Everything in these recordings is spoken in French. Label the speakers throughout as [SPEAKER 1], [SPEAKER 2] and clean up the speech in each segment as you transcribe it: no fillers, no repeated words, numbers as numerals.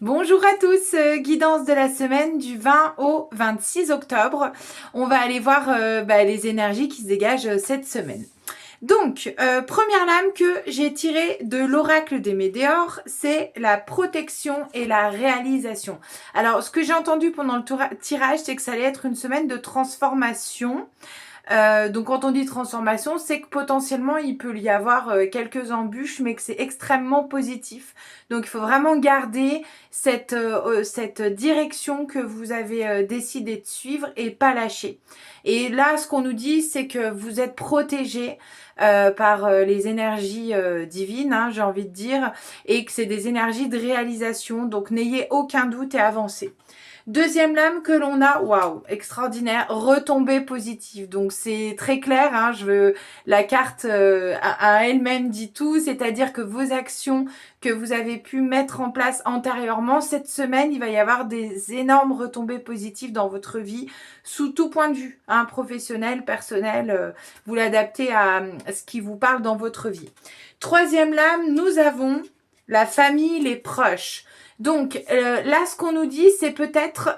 [SPEAKER 1] Bonjour à tous, guidance de la semaine du 20 au 26 octobre. On va aller voir les énergies qui se dégagent cette semaine. Donc, première lame que j'ai tirée de l'oracle des météores, c'est la protection et la réalisation. Alors, ce que j'ai entendu pendant le tirage, c'est que ça allait être une semaine de transformation. Donc quand on dit transformation, c'est que potentiellement il peut y avoir quelques embûches, mais que c'est extrêmement positif. Donc il faut vraiment garder cette direction que vous avez décidé de suivre et pas lâcher. Et là, ce qu'on nous dit, c'est que vous êtes protégé par les énergies divines, hein, j'ai envie de dire, et que c'est des énergies de réalisation. Donc n'ayez aucun doute et avancez. Deuxième lame que l'on a, waouh, extraordinaire, retombée positive. Donc c'est très clair, hein, la carte à elle-même dit tout, c'est-à-dire que vos actions que vous avez pu mettre en place antérieurement, cette semaine, il va y avoir des énormes retombées positives dans votre vie, sous tout point de vue, hein, professionnel, personnel, vous l'adaptez à ce qui vous parle dans votre vie. Troisième lame, nous avons la famille, les proches. Donc là, ce qu'on nous dit, c'est peut-être...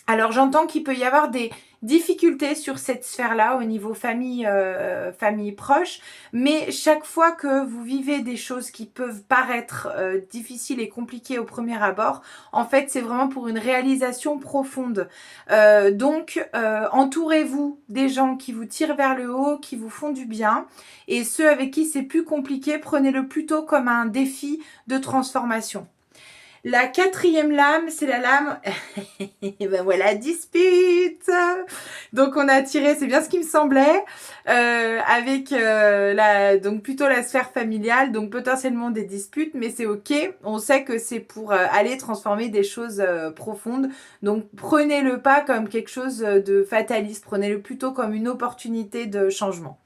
[SPEAKER 1] alors j'entends qu'il peut y avoir des difficultés sur cette sphère-là au niveau famille, famille proche, mais chaque fois que vous vivez des choses qui peuvent paraître difficiles et compliquées au premier abord, en fait c'est vraiment pour une réalisation profonde. Donc entourez-vous des gens qui vous tirent vers le haut, qui vous font du bien, et ceux avec qui c'est plus compliqué, prenez-le plutôt comme un défi de transformation. La quatrième lame, c'est la lame, et ben voilà, dispute. Donc on a tiré, c'est bien ce qui me semblait, avec donc plutôt la sphère familiale, donc potentiellement des disputes, mais c'est ok. On sait que c'est pour aller transformer des choses profondes. Donc prenez-le pas comme quelque chose de fataliste, prenez-le plutôt comme une opportunité de changement.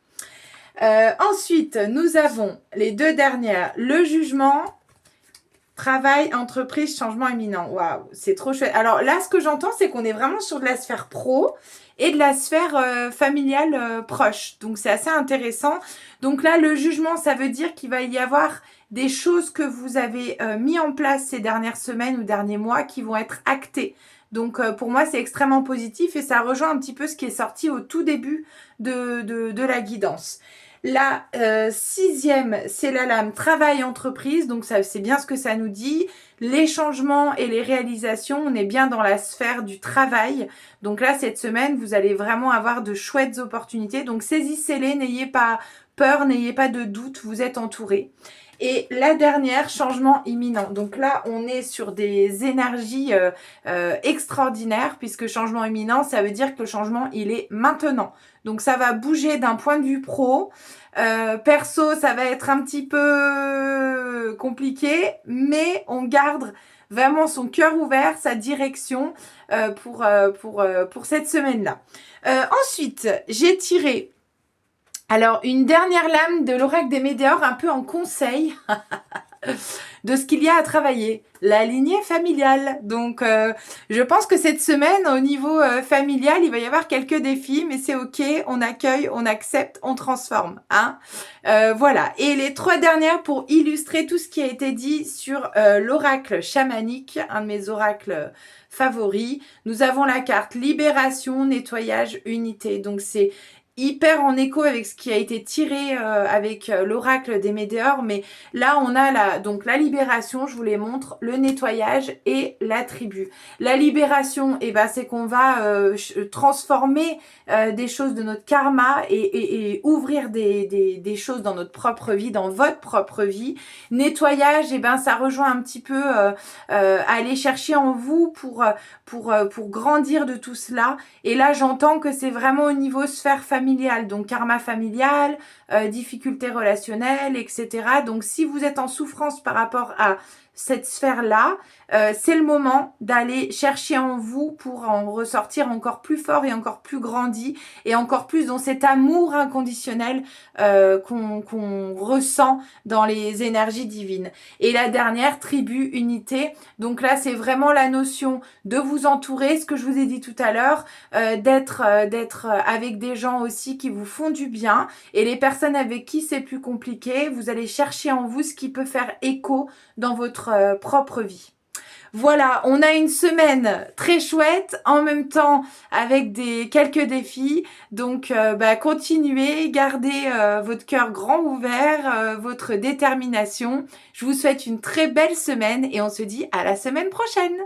[SPEAKER 1] Ensuite, nous avons les deux dernières, le jugement. Travail, entreprise, changement imminent. Waouh, c'est trop chouette. Alors là, ce que j'entends, c'est qu'on est vraiment sur de la sphère pro et de la sphère familiale proche. Donc c'est assez intéressant. Donc là, le jugement, ça veut dire qu'il va y avoir des choses que vous avez mis en place ces dernières semaines ou derniers mois qui vont être actées. Donc pour moi, c'est extrêmement positif et ça rejoint un petit peu ce qui est sorti au tout début de la guidance. La sixième, c'est la lame travail-entreprise, donc ça c'est bien ce que ça nous dit. Les changements et les réalisations, on est bien dans la sphère du travail. Donc là, cette semaine, vous allez vraiment avoir de chouettes opportunités. Donc saisissez-les, n'ayez pas peur, n'ayez pas de doute, vous êtes entourés. Et la dernière, changement imminent. Donc là, on est sur des énergies extraordinaires, puisque changement imminent, ça veut dire que le changement, il est maintenant. Donc ça va bouger d'un point de vue pro. Perso, ça va être un petit peu compliqué, mais on garde vraiment son cœur ouvert, sa direction pour cette semaine-là. Ensuite, j'ai tiré alors une dernière lame de l'oracle des météores un peu en conseil de ce qu'il y a à travailler, la lignée familiale. Donc, je pense que cette semaine, au niveau familial, il va y avoir quelques défis, mais c'est ok, on accueille, on accepte, on transforme. Hein, voilà. Et les trois dernières pour illustrer tout ce qui a été dit sur l'oracle chamanique, un de mes oracles favoris. Nous avons la carte libération, nettoyage, unité. Donc, c'est hyper en écho avec ce qui a été tiré avec l'oracle des météores, mais là on a la libération, je vous les montre, le nettoyage et la tribu. La libération, c'est qu'on va transformer des choses de notre karma et ouvrir des choses dans notre propre vie, dans votre propre vie. Nettoyage, ça rejoint un petit peu aller chercher en vous pour grandir de tout cela. Et là j'entends que c'est vraiment au niveau sphère familiale, donc karma familial, difficultés relationnelles, etc. Donc si vous êtes en souffrance par rapport à cette sphère-là, c'est le moment d'aller chercher en vous pour en ressortir encore plus fort et encore plus grandi et encore plus dans cet amour inconditionnel qu'on ressent dans les énergies divines. Et la dernière, tribu, unité. Donc là, c'est vraiment la notion de vous entourer, ce que je vous ai dit tout à l'heure, d'être avec des gens aussi aussi qui vous font du bien. Et les personnes avec qui c'est plus compliqué, vous allez chercher en vous ce qui peut faire écho dans votre propre vie. Voilà, on a une semaine très chouette, en même temps avec quelques défis. Donc, continuez, gardez votre cœur grand ouvert, votre détermination. Je vous souhaite une très belle semaine et on se dit à la semaine prochaine.